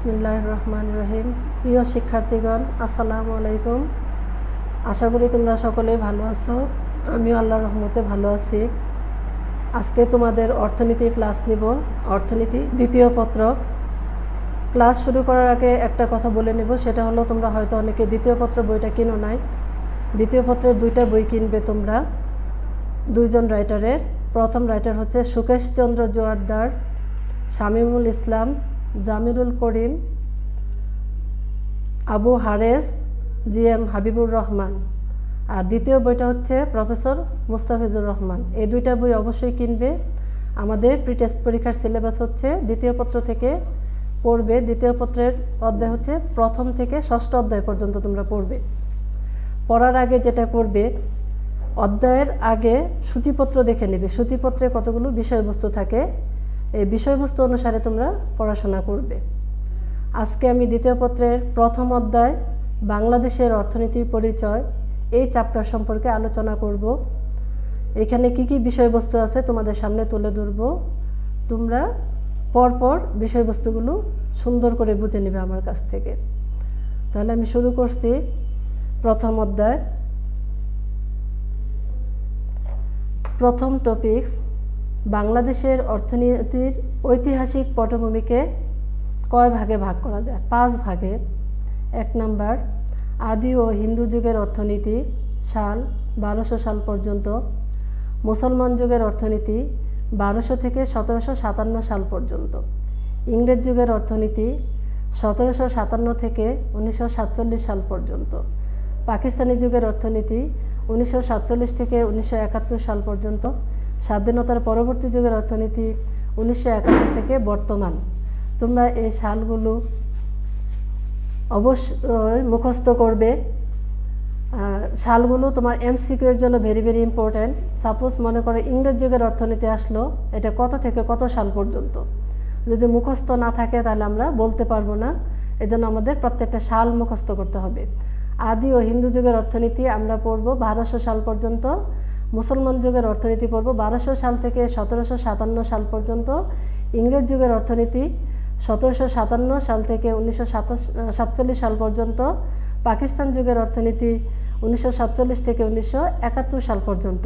বিসমিল্লাহির রহমানির রহিম। প্রিয় শিক্ষার্থীগণ, আসসালামু আলাইকুম। আশা করি তোমরা সকলেই ভালো আছো। আমিও আল্লাহর রহমতে ভালো আছি। আজকে তোমাদের অর্থনীতির ক্লাস নিব, অর্থনীতি দ্বিতীয় পত্র। ক্লাস শুরু করার আগে একটা কথা বলে নেব, সেটা হলো তোমরা হয়তো অনেকে দ্বিতীয় পত্র বইটা কিনো নাই। দ্বিতীয় পত্রের দুইটা বই কিনবে তোমরা, দুইজন রাইটারের। প্রথম রাইটার হচ্ছে সুকেশচন্দ্র জোয়ারদার, শামীমুল ইসলাম, জামিরুল করিম, আবু হারেস, জিএম হাবিবুর রহমান। আর দ্বিতীয় বইটা হচ্ছে প্রফেসর মুস্তাফিজুর রহমান। এই দুইটা বই অবশ্যই কিনবে। আমাদের প্রি টেস্ট পরীক্ষার সিলেবাস হচ্ছে দ্বিতীয় পত্র থেকে পড়বে। দ্বিতীয় পত্রের অধ্যায় হচ্ছে প্রথম থেকে ষষ্ঠ অধ্যায় পর্যন্ত তোমরা পড়বে। পড়ার আগে যেটা করবে, অধ্যায়ের আগে সূচিপত্র দেখে নেবে। সূচিপত্রে কতগুলো বিষয়বস্তু থাকে, এই বিষয়বস্তু অনুসারে তোমরা পড়াশোনা করবে। আজকে আমি দ্বিতীয় পত্রের প্রথম অধ্যায় বাংলাদেশের অর্থনীতির পরিচয়, এই চ্যাপ্টার সম্পর্কে আলোচনা করব। এখানে কি কি বিষয়বস্তু আছে তোমাদের সামনে তুলে ধরব। তোমরা পরপর বিষয়বস্তুগুলো সুন্দর করে বুঝে নেবে আমার কাছ থেকে। তাহলে আমি শুরু করছি। প্রথম অধ্যায়, প্রথম টপিকস, বাংলাদেশের অর্থনীতির ঐতিহাসিক পটভূমিকে কয় ভাগে ভাগ করা যায়? 5 ভাগে। 1 নাম্বার, আদি ও হিন্দু যুগের অর্থনীতি, সাল 1200 সাল পর্যন্ত। মুসলমান যুগের অর্থনীতি 1200 থেকে 1757 সাল পর্যন্ত। ইংরেজ যুগের অর্থনীতি 1757 থেকে 1947 সাল পর্যন্ত। পাকিস্তানি যুগের অর্থনীতি 1947 থেকে 1971 সাল পর্যন্ত। স্বাধীনতার পরবর্তী যুগের অর্থনীতি 1971 থেকে বর্তমান। তোমরা এই সালগুলো অবশ্যই মুখস্থ করবে। সালগুলো তোমার এমসিকিউ এর জন্য ভেরি ভেরি ইম্পর্ট্যান্ট। সাপোজ মনে করো ইংরেজ যুগের অর্থনীতি আসলো, এটা কত থেকে কত সাল পর্যন্ত। যদি মুখস্থ না থাকে তাহলে আমরা বলতে পারবো না। এজন্য আমাদের প্রত্যেকটা সাল মুখস্থ করতে হবে। আদি ও হিন্দু যুগের অর্থনীতি আমরা পড়ব 1200 সাল পর্যন্ত। মুসলমান যুগের অর্থনীতি পড়ব 1200 সাল থেকে 1757 সাল পর্যন্ত। ইংরেজ যুগের অর্থনীতি 1757 সাল থেকে 1947 সাল পর্যন্ত। পাকিস্তান যুগের অর্থনীতি 1947 থেকে 1971 সাল পর্যন্ত।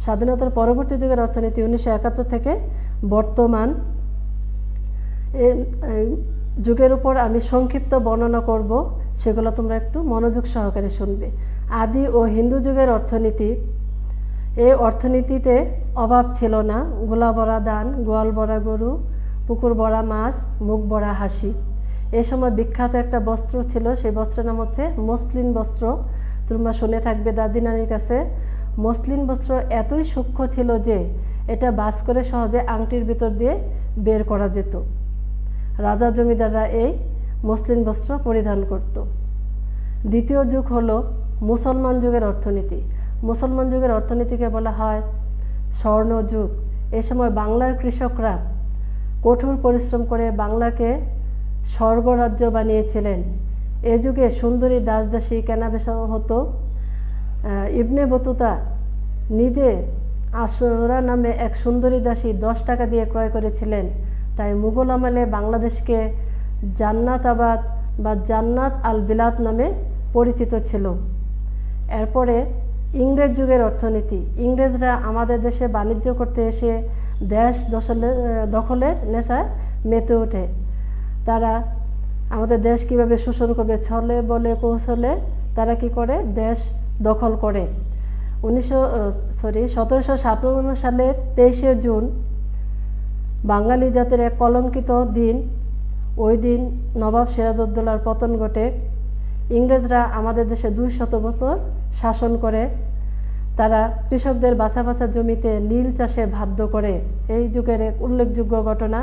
স্বাধীনতার পরবর্তী যুগের অর্থনীতি 1971 থেকে বর্তমান। যুগের উপর আমি সংক্ষিপ্ত বর্ণনা করব, সেগুলো তোমরা একটু মনোযোগ সহকারে শুনবে। আদি ও হিন্দু যুগের অর্থনীতি, এই অর্থনীতিতে অভাব ছিল না। গোলা ভরা ধান, গোয়াল ভরা গরু, পুকুর ভরা মাছ, মুখ ভরা হাসি। এই সময় বিখ্যাত একটা বস্ত্র ছিল, সেই বস্ত্রের নাম হচ্ছে মসলিন বস্ত্র। তোমরা শুনে থাকবে দাদি নানির কাছে। মসলিন বস্ত্র এতই সূক্ষ্ম ছিল যে এটা বাস করে সহজে আংটির ভিতর দিয়ে বের করা যেত। রাজা জমিদাররা এই মসলিন বস্ত্র পরিধান করত। দ্বিতীয় যুগ হলো মুসলমান যুগের অর্থনীতি। মুসলমান যুগের অর্থনীতিকে বলা হয় স্বর্ণ যুগ। এ সময় বাংলার কৃষকরা কঠোর পরিশ্রম করে বাংলাকে স্বর্গরাজ্য বানিয়েছিলেন। এ যুগে সুন্দরী দাসদাসী কেনাবেচা হতো। ইবনে বতুতা নিজে আসরা নামে এক সুন্দরী দাসী 10 টাকা দিয়ে ক্রয় করেছিলেন। তাই মুঘল আমলে বাংলাদেশকে জান্নাতাবাদ বা জান্নাত আল বিলাদ নামে পরিচিত ছিল। এরপরে ইংরেজ যুগের অর্থনীতি। ইংরেজরা আমাদের দেশে বাণিজ্য করতে এসে দেশ দখলের নেশায় মেতে ওঠে। তারা আমাদের দেশ কিভাবে শোষণ করবে, ছলে বলে কৌশলে তারা কি করে, দেশ দখল করে। 1757 সালের 23শে জুন বাঙালি জাতির এক কলঙ্কিত দিন। ওই দিন নবাব সিরাজউদ্দৌলার পতন ঘটে। ইংরেজরা আমাদের দেশে 200 বছর শাসন করে। তারা কৃষকদের বাছা বাছা জমিতে নীল চাষে বাধ্য করে। এই যুগের এক উল্লেখযোগ্য ঘটনা,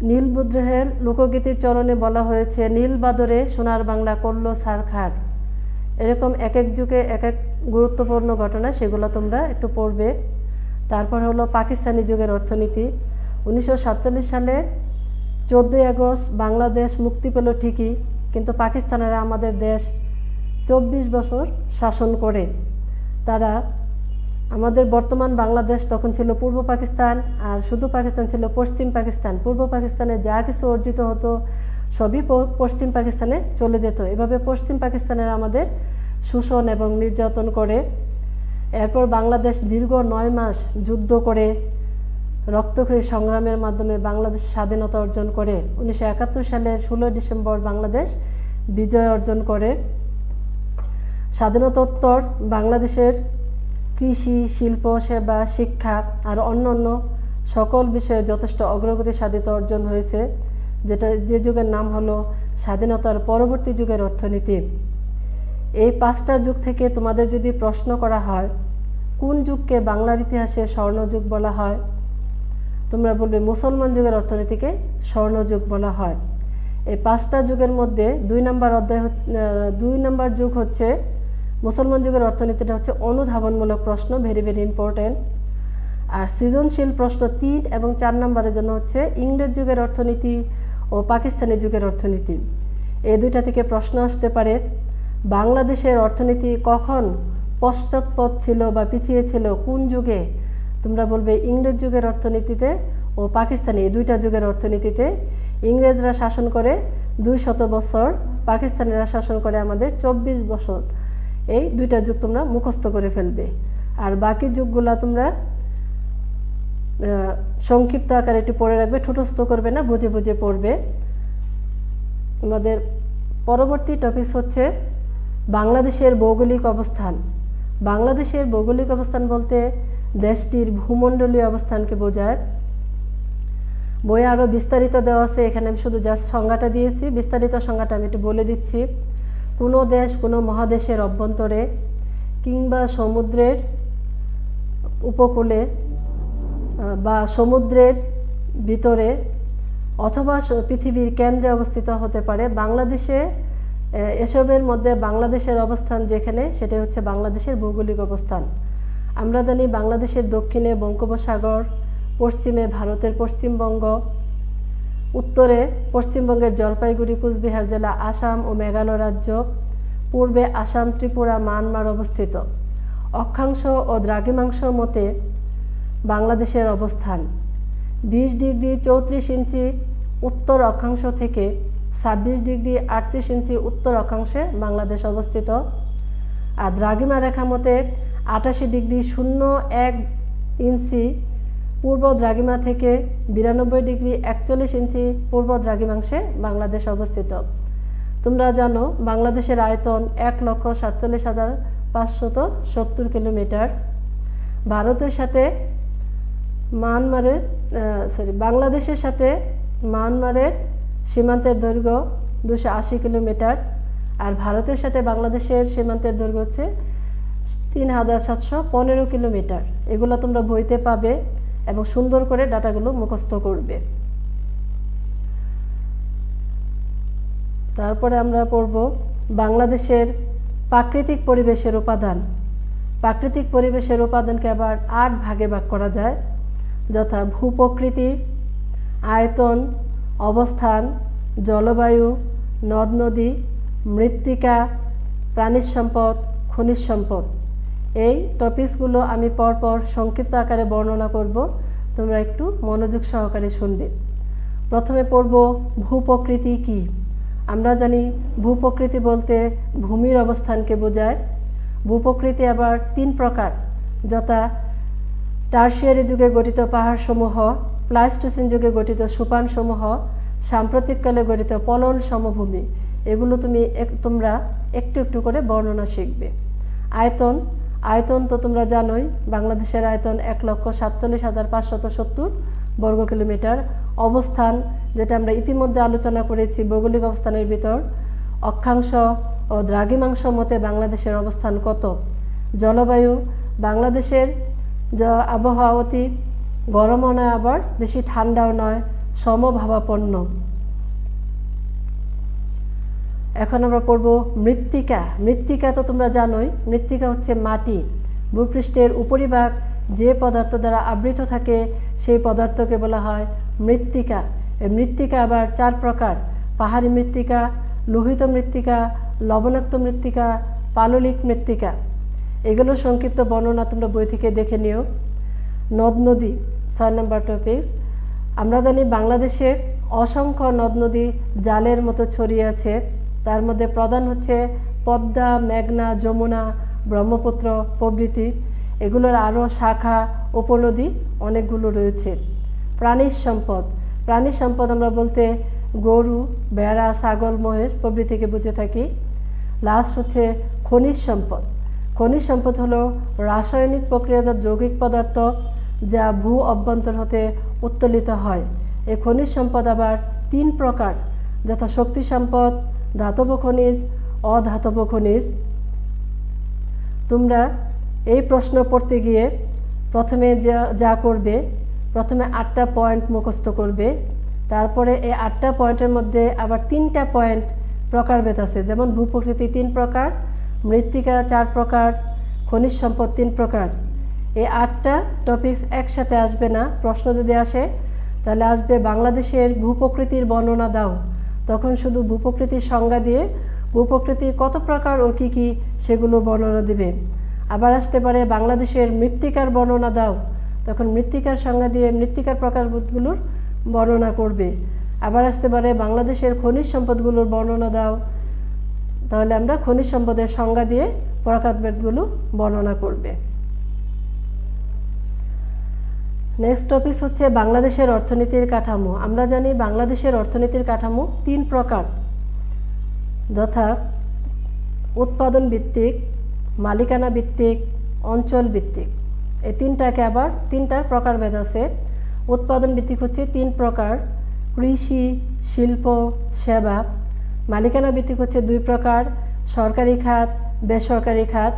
নীল বিদ্রোহের লোকগীতির চরণে বলা হয়েছে, নীল বাদরে সোনার বাংলা করলো ছারখার। এরকম এক এক যুগে এক এক গুরুত্বপূর্ণ ঘটনা, সেগুলো তোমরা একটু পড়বে। তারপর হলো পাকিস্তানি যুগের অর্থনীতি। 1947 সালের 14ই আগস্ট বাংলাদেশ মুক্তি পেল ঠিকই, কিন্তু পাকিস্তানেরা আমাদের দেশ 24 বছর শাসন করে। তারা আমাদের বর্তমান বাংলাদেশ তখন ছিল পূর্ব পাকিস্তান, আর শুধু পাকিস্তান ছিল পশ্চিম পাকিস্তান। পূর্ব পাকিস্তানে যা কিছু অর্জিত হতো সবই পশ্চিম পাকিস্তানে চলে যেত। এভাবে পশ্চিম পাকিস্তানের আমাদের শোষণ এবং নির্যাতন করে এরপর বাংলাদেশ দীর্ঘ 9 মাস যুদ্ধ করে রক্তক্ষয়ী সংগ্রামের মাধ্যমে বাংলাদেশ স্বাধীনতা অর্জন করে 1971 সালের 16 ডিসেম্বর বাংলাদেশ বিজয় অর্জন করে। স্বাধীনতোত্তর বাংলাদেশের কৃষি, শিল্প, সেবা, শিক্ষা আর অন্যান্য সকল বিষয়ে যথেষ্ট অগ্রগতি সাধিত অর্জন হয়েছে, যে যুগের নাম হলো স্বাধীনতার পরবর্তী যুগের অর্থনীতি। এই 5টা যুগ থেকে তোমাদের যদি প্রশ্ন করা হয় কোন যুগকে বাংলার ইতিহাসে স্বর্ণযুগ বলা হয়, তোমরা বলবে মুসলমান যুগের অর্থনীতিকে স্বর্ণযুগ বলা হয়। এই 5টা যুগের মধ্যে 2 নম্বর যুগ হচ্ছে মুসলমান যুগের অর্থনীতিটা হচ্ছে অনুধাবনমূলক প্রশ্ন, ভেরি ভেরি ইম্পর্টেন্ট। আর সৃজনশীল প্রশ্ন 3 এবং 4 নম্বরের জন্য হচ্ছে ইংরেজ যুগের অর্থনীতি ও পাকিস্তানি যুগের অর্থনীতি। এই দুইটা থেকে প্রশ্ন আসতে পারে বাংলাদেশের অর্থনীতি কখন পশ্চাৎপদ ছিল বা পিছিয়ে ছিল, কোন যুগে? তোমরা বলবে ইংরেজ যুগের অর্থনীতিতে ও পাকিস্তানি, এই দুইটা যুগের অর্থনীতিতে। ইংরেজরা শাসন করে 200 বছর, পাকিস্তানিরা শাসন করে আমাদের 24 বছর। এই দুইটা যুগ তোমরা মুখস্থ করে ফেলবে, আর বাকি যুগগুলা তোমরা সংক্ষিপ্ত আকারে একটু পড়ে রাখবে, ঠুটস্থ করবে না, বুঝে বুঝে পড়বে। আমাদের পরবর্তী টপিকস হচ্ছে বাংলাদেশের ভৌগোলিক অবস্থান। বাংলাদেশের ভৌগোলিক অবস্থান বলতে দেশটির ভূমণ্ডলীয় অবস্থানকে বোঝায়। বইয়ে আরও বিস্তারিত দেওয়া আছে, এখানে আমি শুধু জাস্ট সংজ্ঞাটা দিয়েছি, বিস্তারিত সংজ্ঞাটা আমি একটু বলে দিচ্ছি। কোনো দেশ কোনো মহাদেশের অভ্যন্তরে কিংবা সমুদ্রের উপকূলে বা সমুদ্রের ভিতরে অথবা পৃথিবীর কেন্দ্রে অবস্থিত হতে পারে। বাংলাদেশে এসবের মধ্যে বাংলাদেশের অবস্থান যেখানে, সেটা হচ্ছে বাংলাদেশের ভৌগোলিক অবস্থান। আমরা জানি বাংলাদেশের দক্ষিণে বঙ্গোপসাগর, পশ্চিমে ভারতের পশ্চিমবঙ্গ, উত্তরে পশ্চিমবঙ্গের জলপাইগুড়ি, কুচবিহার জেলা, আসাম ও মেঘালয় রাজ্য, পূর্বে আসাম, ত্রিপুরা, মায়ানমার অবস্থিত। অক্ষাংশ ও দ্রাঘিমাংশ মতে বাংলাদেশের অবস্থান 20 ডিগ্রি 34 ইঞ্চি উত্তর অক্ষাংশ থেকে 26 ডিগ্রি 38 ইঞ্চি উত্তর অক্ষাংশে বাংলাদেশ অবস্থিত। আর দ্রাঘিমা রেখা মতে 88 ডিগ্রি 01 ইঞ্চি পূর্ব দ্রাঘিমা থেকে 92 ডিগ্রি 41 ইঞ্চি পূর্ব দ্রাঘিমাংশে বাংলাদেশ অবস্থিত। তোমরা জানো বাংলাদেশের আয়তন 1,47,570 কিলোমিটার। ভারতের সাথে বাংলাদেশের সাথে মায়ানমারের সীমান্তের দৈর্ঘ্য 280 কিলোমিটার, আর ভারতের সাথে বাংলাদেশের সীমান্তের দৈর্ঘ্য হচ্ছে 3,715 কিলোমিটার। এগুলো তোমরা বইতে পাবে এবং সুন্দর করে ডাটাগুলো মুখস্থ করবে। তারপরে আমরা পড়ব বাংলাদেশের প্রাকৃতিক পরিবেশের উপাদান। প্রাকৃতিক পরিবেশের উপাদানকে আবার 8 ভাগে ভাগ করা যায়, যথা ভূপ্রকৃতি, আয়তন, অবস্থান, জলবায়ু, নদ নদী, মৃত্তিকা, প্রাণীজ সম্পদ, খনিজ সম্পদ। এই টপিকসগুলো আমি পরপর সংক্ষিপ্ত আকারে বর্ণনা করব, তোমরা একটু মনোযোগ সহকারে শুনবে। প্রথমে পড়ব ভূপ্রকৃতি কি। আমরা জানি ভূপ্রকৃতি বলতে ভূমির অবস্থানকে বোঝায়। ভূপ্রকৃতি আবার 3 প্রকার, যথা টারশিয়ারি যুগে গঠিত পাহাড়সমূহ, প্লাইস্টোসিন যুগে গঠিত সোপানসমূহ, সাম্প্রতিককালে গঠিত পলল সমভূমি। এগুলো তোমরা একটু একটু করে বর্ণনা শিখবে। আয়তন তো তোমরা জানোই, বাংলাদেশের আয়তন 1,47,570 বর্গ কিলোমিটার। অবস্থান, যেটা আমরা ইতিমধ্যে আলোচনা করেছি ভৌগোলিক অবস্থানের ভিতর, অক্ষাংশ ও দ্রাঘিমাংশ মতে বাংলাদেশের অবস্থান কত। জলবায়ু, বাংলাদেশের আবহাওয়া অতি গরমও নয় আবার বেশি ঠান্ডাও নয়, সমভাবাপন্ন। এখন আমরা পড়ব মৃত্তিকা। মৃত্তিকা তো তোমরা জানোই, মৃত্তিকা হচ্ছে মাটি। ভূপৃষ্ঠের উপরিভাগ যে পদার্থ দ্বারা আবৃত থাকে সেই পদার্থকে বলা হয় মৃত্তিকা। এই মৃত্তিকা আবার 4 প্রকার, পাহাড়ি মৃত্তিকা, লোহিত মৃত্তিকা, লবণাক্ত মৃত্তিকা, পাললিক মৃত্তিকা। এগুলোর সংক্ষিপ্ত বর্ণনা তোমরা বই থেকে দেখে নিও। নদ নদী 6 নম্বর টপিকস। আমরা জানি বাংলাদেশে অসংখ্য নদ নদী জালের মতো ছড়িয়ে আছে। তার মধ্যে প্রধান হচ্ছে পদ্মা, মেঘনা, যমুনা, ব্রহ্মপুত্র প্রভৃতি। এগুলোর আরও শাখা উপনদী অনেকগুলো রয়েছে। প্রাণীর সম্পদ, প্রাণীর সম্পদ আমরা বলতে গরু, ভেড়া, ছাগল, মহিষ প্রভৃতিকে বুঝে থাকি। লাস্ট হচ্ছে খনিজ সম্পদ। খনিজ সম্পদ হলো রাসায়নিক প্রক্রিয়াজাত যৌগিক পদার্থ যা ভূ অভ্যন্তর হতে উত্তোলিত হয়। এই খনিজ সম্পদ আবার 3 প্রকার, যথা শক্তি সম্পদ, ধাতব খনিজ, অধাতব খনিজ। তোমরা এই প্রশ্ন পড়তে গিয়ে প্রথমে যা করবে, প্রথমে 8টা পয়েন্ট মুখস্থ করবে। তারপরে এই 8টা পয়েন্টের মধ্যে আবার 3টা পয়েন্ট প্রকারভেদ আছে, যেমন ভূপ্রকৃতি 3 প্রকার, মৃত্তিকা 4 প্রকার, খনিজ সম্পদ 3 প্রকার। এই 8টা টপিকস একসাথে আসবে না। প্রশ্ন যদি আসে তাহলে আসবে বাংলাদেশের ভূপ্রকৃতির বর্ণনা দাও, তখন শুধু ভূপ্রকৃতির সংজ্ঞা দিয়ে ভূপ্রকৃতি কত প্রকার ও কী কী সেগুলোর বর্ণনা দিবে। আবার আসতে পারে বাংলাদেশের মৃত্তিকার বর্ণনা দাও, তখন মৃত্তিকার সংজ্ঞা দিয়ে মৃত্তিকার প্রকারগুলোর বর্ণনা করবে। আবার আসতে পারে বাংলাদেশের খনিজ সম্পদগুলোর বর্ণনা দাও, তাহলে আমরা খনিজ সম্পদের সংজ্ঞা দিয়ে প্রকারভেদগুলো বর্ণনা করবে। নেক্সট টপিক হচ্ছে বাংলাদেশের অর্থনীতির কাঠামো। আমরা জানি বাংলাদেশের অর্থনীতির কাঠামো 3 প্রকার, যথা উৎপাদন ভিত্তিক, মালিকানা ভিত্তিক, অঞ্চল ভিত্তিক। এই 3টাকে আবার 3টার প্রকারভেদ আছে। উৎপাদন ভিত্তিক হচ্ছে 3 প্রকার, কৃষি, শিল্প, সেবা। মালিকানা ভিত্তিক হচ্ছে 2 প্রকার, সরকারি খাত, বেসরকারি খাত।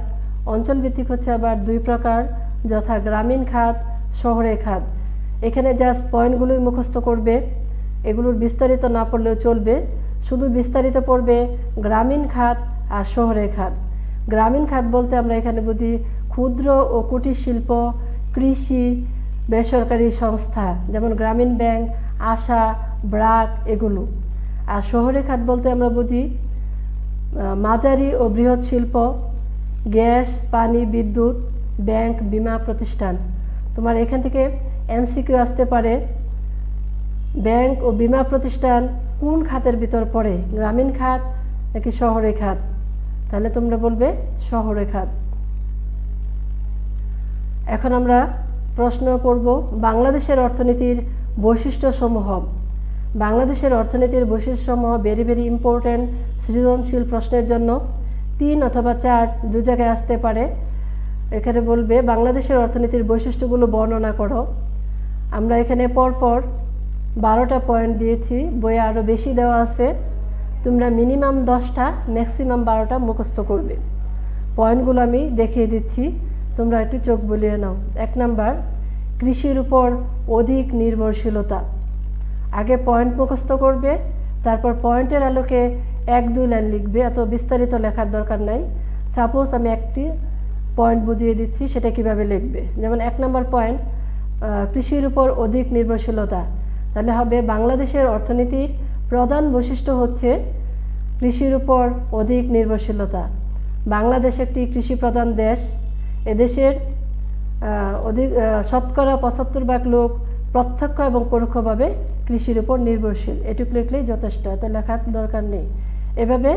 অঞ্চল ভিত্তিক হচ্ছে আবার 2 প্রকার, যথা গ্রামীণ খাত, শহরে খাত। এখানে জাস্ট পয়েন্টগুলোই মুখস্থ করবে, এগুলোর বিস্তারিত না পড়লেও চলবে। শুধু বিস্তারিত পড়বে গ্রামীণ খাত আর শহরে খাত। গ্রামীণ খাত বলতে আমরা এখানে বুঝি ক্ষুদ্র ও কুটির শিল্প, কৃষি, বেসরকারি সংস্থা যেমন গ্রামীণ ব্যাংক, আশা, ব্র্যাক এগুলো। আর শহরে খাত বলতে আমরা বুঝি মাঝারি ও বৃহৎ শিল্প, গ্যাস, পানি, বিদ্যুৎ, ব্যাংক, বীমা প্রতিষ্ঠান। তোমার এখান থেকে এমসিকিউ আসতে পারে, ব্যাংক ও বীমা প্রতিষ্ঠান কোন খাতের ভিতর পড়ে, গ্রামীণ খাত নাকি শহরে খাত? তাহলে তোমরা বলবে শহরে খাত। এখন আমরা প্রশ্ন করব বাংলাদেশের অর্থনীতির বৈশিষ্ট্যসমূহ। বাংলাদেশের অর্থনীতির বৈশিষ্ট্যসমূহ ভেরি ভেরি ইম্পর্টেন্ট সৃজনশীল প্রশ্নের জন্য 3 অথবা 4 দু জায়গায় আসতে পারে। এখানে বলবে বাংলাদেশের অর্থনীতির বৈশিষ্ট্যগুলো বর্ণনা করো। আমরা এখানে পরপর 12টা পয়েন্ট দিয়েছি, বইয়ে আরও বেশি দেওয়া আছে। তোমরা মিনিমাম 10টা ম্যাক্সিমাম 12টা মুখস্থ করবে। পয়েন্টগুলো আমি দেখিয়ে দিচ্ছি, তোমরা একটু চোখ বুলিয়ে নাও। 1 নাম্বার, কৃষির উপর অধিক নির্ভরশীলতা। আগে পয়েন্ট মুখস্থ করবে, তারপর পয়েন্টের আলোকে 1-2 লাইন লিখবে, এত বিস্তারিত লেখার দরকার নাই। সাপোজ আমি একটি পয়েন্ট বুঝিয়ে দিচ্ছি, সেটা কিভাবে লিখবে। যেমন 1 নাম্বার পয়েন্ট, কৃষির উপর অধিক নির্ভরশীলতা। তাহলে হবে বাংলাদেশের অর্থনীতির প্রধান বৈশিষ্ট্য হচ্ছে কৃষির উপর অধিক নির্ভরশীলতা। বাংলাদেশ একটি কৃষি প্রধান দেশ। এদেশের শতকরা 75% লোক প্রত্যক্ষ এবং পরোক্ষভাবে কৃষির উপর নির্ভরশীল। এটুকু লিখলেই যথেষ্ট, এত লেখার দরকার নেই। এভাবে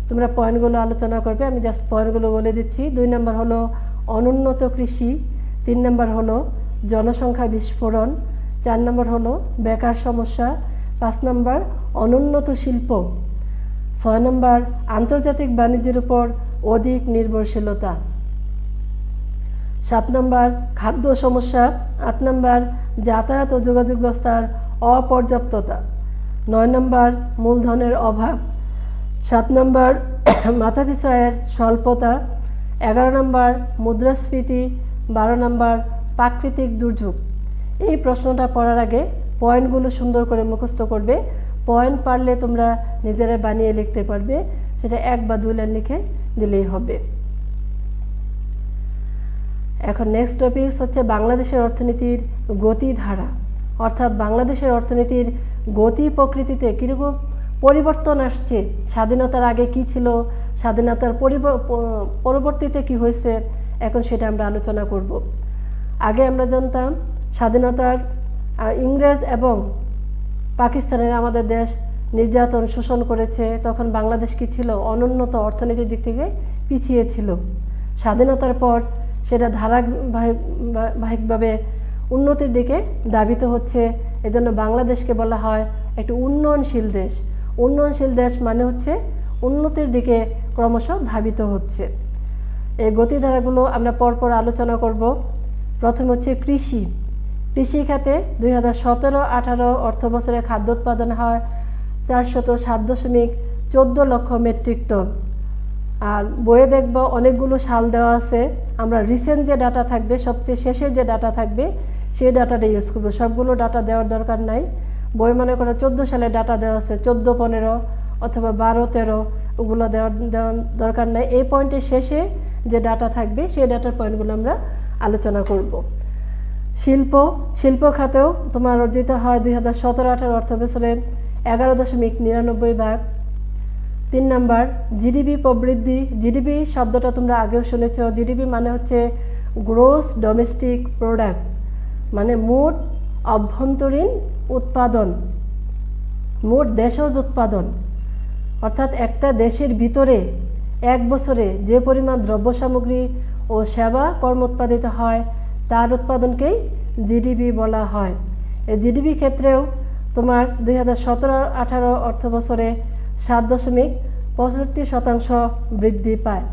তোমরা পয়েন্টগুলো আলোচনা করবে, আমি জাস্ট পয়েন্টগুলো বলে দিচ্ছি। 2 নম্বর হলো অনুন্নত কৃষি, 3 নম্বর হলো জনসংখ্যা বিস্ফোরণ, 4 নম্বর হলো বেকার সমস্যা, 5 নম্বর অনুন্নত শিল্প, 6 নম্বর আন্তর্জাতিক বাণিজ্যের উপর অধিক নির্ভরশীলতা, 7 নম্বর খাদ্য সমস্যা, 8 নম্বর যাতায়াত ও যোগাযোগ ব্যবস্থার অপর্যাপ্ততা, 9 নম্বর মূলধনের অভাব, 7 নম্বর মাথাপিছু আয়ের স্বল্পতা, 11 নম্বর মুদ্রাস্ফীতি, 12 নম্বর প্রাকৃতিক দুর্যোগ। এই প্রশ্নটা পড়ার আগে পয়েন্টগুলো সুন্দর করে মুখস্থ করবে। পয়েন্ট পারলে তোমরা নিজেরা বানিয়ে লিখতে পারবে, সেটা 1 বা 2 লাইন লিখে দিলেই হবে। এখন নেক্সট টপিক হচ্ছে বাংলাদেশের অর্থনীতির গতিধারা, অর্থাৎ বাংলাদেশের অর্থনীতির গতি প্রকৃতিতে কীরকম পরিবর্তন আসছে, স্বাধীনতার আগে কি ছিল, স্বাধীনতার পরবর্তীতে কি হয়েছে, এখন সেটা আমরা আলোচনা করব। আগে আমরা জানতাম স্বাধীনতার ইংরেজ এবং পাকিস্তানের আমাদের দেশ নির্যাতন শোষণ করেছে, তখন বাংলাদেশ কি ছিল? অনুন্নত, অর্থনীতির দিক থেকে পিছিয়ে ছিল। স্বাধীনতার পর সেটা ধারাবাহিকভাবে উন্নতির দিকে ধাবিত হচ্ছে। এজন্য বাংলাদেশকে বলা হয় একটি উন্নয়নশীল দেশ। উন্নয়নশীল দেশ মানে হচ্ছে উন্নতির দিকে ক্রমশ ধাবিত হচ্ছে। এই গতিধারাগুলো আমরা পরপর আলোচনা করব। প্রথম হচ্ছে কৃষি। কৃষি খাতে 2017-18 অর্থ বছরে খাদ্য উৎপাদন হয় 407.14 লক্ষ মেট্রিক টন। আর বইয়ে দেখব অনেকগুলো সাল দেওয়া আছে, আমরা রিসেন্ট যে ডাটা থাকবে, সবচেয়ে শেষের যে ডাটা থাকবে সেই ডাটাটা ইউজ করবো। সবগুলো ডাটা দেওয়ার দরকার নাই। বই মনে করে 14 সালে ডাটা দেওয়া আছে, 14-15 অথবা 12-13, ওগুলো দেওয়ার দরকার নাই। এই পয়েন্টের শেষে যে ডাটা থাকবে সেই ডাটার পয়েন্টগুলো আমরা আলোচনা করব। শিল্প খাতেও তোমার অর্জিত হয় 2017-18 অর্থ বছরে 11.99 ভাগ। 3 নাম্বার জিডিপি প্রবৃদ্ধি। জিডিপি শব্দটা তোমরা আগেও শুনেছ। জিডিপি মানে হচ্ছে গ্রোস ডোমেস্টিক প্রোডাক্ট, মানে মোট অভ্যন্তরীণ উৎপাদন, মোট দেশজ উৎপাদন। অর্থাৎ একটা দেশের ভিতরে এক বছরে যে পরিমাণ দ্রব্য সামগ্রী ও সেবা কর্ম উৎপাদিত হয় তার উৎপাদনকেই জিডিপি বলা হয়। এই জিডিপি ক্ষেত্রেও তোমার 2017-18 অর্থ বছরে 7.65% বৃদ্ধি পায়।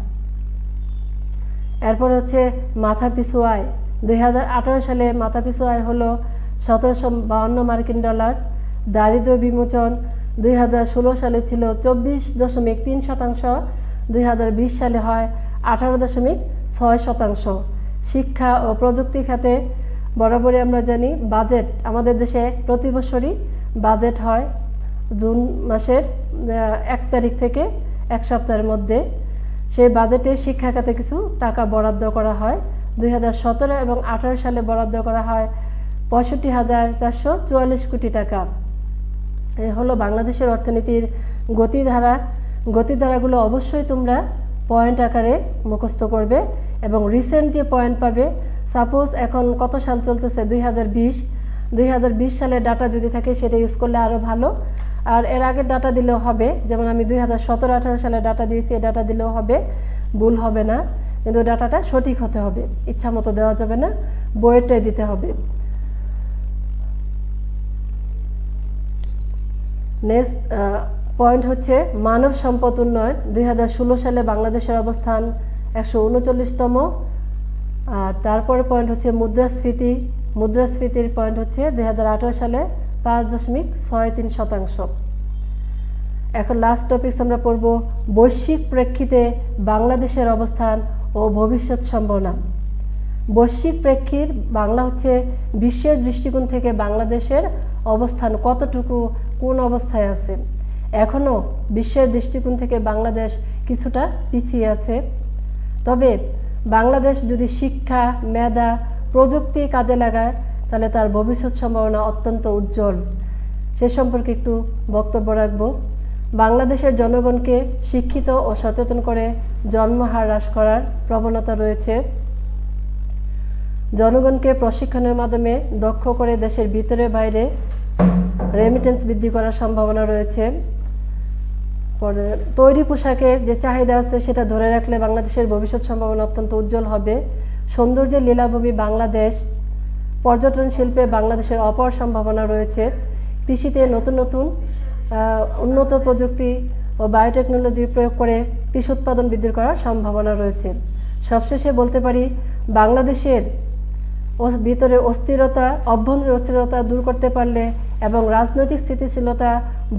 এরপর হচ্ছে মাথাপিছু আয়। 2018 সালে মাথাপিছু আয় হলো 1752 মার্কিন ডলার। দারিদ্র্য বিমোচন 2016 সালে ছিল 24.3%, 2020 সালে হয় 18.6%। শিক্ষা ও প্রযুক্তি খাতে বরাবরই আমরা জানি বাজেট, আমাদের দেশে প্রতি বছরই বাজেট হয় জুন মাসের 1 তারিখ থেকে 1 সপ্তাহের মধ্যে। সেই বাজেটে শিক্ষা খাতে কিছু টাকা বরাদ্দ করা হয়। 2017 এবং 18 সালে বরাদ্দ করা হয় 65,444 কোটি টাকা। এই হলো বাংলাদেশের অর্থনীতির গতিধারাগুলো অবশ্যই তোমরা পয়েন্ট আকারে মুখস্থ করবে এবং রিসেন্ট যে পয়েন্ট পাবে, সাপোজ এখন কত সাল চলতেছে 2020 সালের ডাটা যদি থাকে সেটা ইউজ করলে আরও ভালো। আর এর আগের ডাটা দিলেও হবে, যেমন আমি 2017-18 সালে ডাটা দিয়েছি, এই ডাটা দিলেও হবে, ভুল হবে না, কিন্তু ডাটাটা সঠিক হতে হবে, ইচ্ছা মতো দেওয়া যাবে না, বইয়েরটাই দিতে হবে। নেক্সট পয়েন্ট হচ্ছে মানব সম্পদ উন্নয়ন। 2016 সালে বাংলাদেশের অবস্থান 139তম। আর তারপরে পয়েন্ট হচ্ছে মুদ্রাস্ফীতি। মুদ্রাস্ফীতির পয়েন্ট হচ্ছে 2018 সালে 5.63%। এখন লাস্ট টপিকস আমরা পড়ব বৈশ্বিক প্রেক্ষিতে বাংলাদেশের অবস্থান ও ভবিষ্যৎ সম্ভাবনা। বৈশ্বিক প্রেক্ষির বাংলা হচ্ছে বিশ্বের দৃষ্টিকোণ থেকে বাংলাদেশের অবস্থান কতটুকু, কোন অবস্থায় আছে। এখনও বিশ্বের দৃষ্টিকোণ থেকে বাংলাদেশ কিছুটা পিছিয়ে আছে, তবে বাংলাদেশ যদি শিক্ষা, মেধা, প্রযুক্তি কাজে লাগায় তাহলে তার ভবিষ্যৎ সম্ভাবনা অত্যন্ত উজ্জ্বল। সে সম্পর্কে একটু বক্তব্য রাখব। বাংলাদেশের জনগণকে শিক্ষিত ও সচেতন করে জন্মহার হ্রাস করার প্রবণতা রয়েছে। জনগণকে প্রশিক্ষণের মাধ্যমে দক্ষ করে দেশের ভিতরে বাইরে রেমিটেন্স বৃদ্ধি করার সম্ভাবনা রয়েছে। পরে তৈরি পোশাকের যে চাহিদা আছে সেটা ধরে রাখলে বাংলাদেশের ভবিষ্যৎ সম্ভাবনা অত্যন্ত উজ্জ্বল হবে। সৌন্দর্যের লীলাভূমি বাংলাদেশ। পর্যটন শিল্পে বাংলাদেশের অপার সম্ভাবনা রয়েছে। কৃষিতে নতুন নতুন উন্নত প্রযুক্তি ও বায়োটেকনোলজি প্রয়োগ করে কৃষি উৎপাদন বৃদ্ধি করার সম্ভাবনা রয়েছে। সবশেষে বলতে পারি বাংলাদেশের ভিতরে অস্থিরতা, অভ্যন্তরীণ অস্থিরতা দূর করতে পারলে এবং রাজনৈতিক স্থিতিশীলতা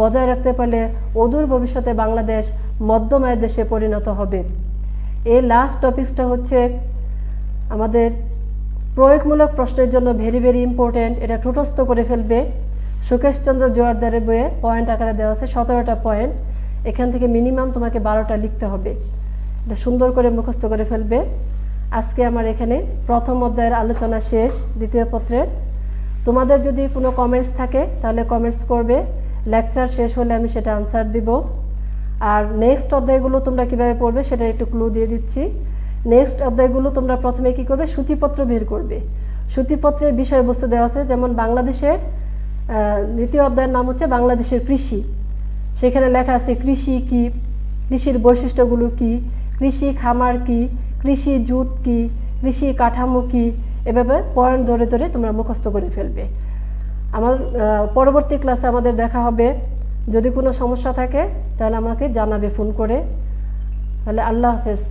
বজায় রাখতে পারলে অদূর ভবিষ্যতে বাংলাদেশ মধ্যম আয়ের দেশে পরিণত হবে। এই লাস্ট টপিকসটা হচ্ছে আমাদের প্রয়োগমূলক প্রশ্নের জন্য ভেরি ভেরি ইম্পর্টেন্ট। এটা ঠুটস্থ করে ফেলবে। সুকেশচন্দ্র জোয়ারদারের বইয়ে পয়েন্ট আকারে দেওয়া আছে 17টা পয়েন্ট। এখান থেকে মিনিমাম তোমাকে 12টা লিখতে হবে। এটা সুন্দর করে মুখস্থ করে ফেলবে। আজকে আমার এখানে প্রথম অধ্যায়ের আলোচনা শেষ, দ্বিতীয় পত্রের। তোমাদের যদি কোনো কমেন্টস থাকে তাহলে কমেন্টস করবে, লেকচার শেষ হলে আমি সেটা আনসার দিব। আর নেক্সট অধ্যায়গুলো তোমরা কীভাবে পড়বে সেটা একটু ক্লু দিয়ে দিচ্ছি। নেক্সট অধ্যায়গুলো তোমরা প্রথমে কি করবে, সূচিপত্র বের করবে। সূচিপত্রের বিষয়বস্তু দেওয়া আছে, যেমন বাংলাদেশের দ্বিতীয় অধ্যায়ের নাম হচ্ছে বাংলাদেশের কৃষি। সেখানে লেখা আছে কৃষি কি, কৃষির বৈশিষ্ট্যগুলো কি, কৃষি খামার কি, কৃষি জুত কি, কৃষি কাঠামো কি, এভাবে পয়েন্ট ধরে ধরে তোমরা মুখস্থ করে ফেলবে। আমার পরবর্তী ক্লাসে আমাদের দেখা হবে। যদি কোনো সমস্যা থাকে তাহলে আমাকে জানাবে ফোন করে। তাহলে আল্লাহ হাফেজ।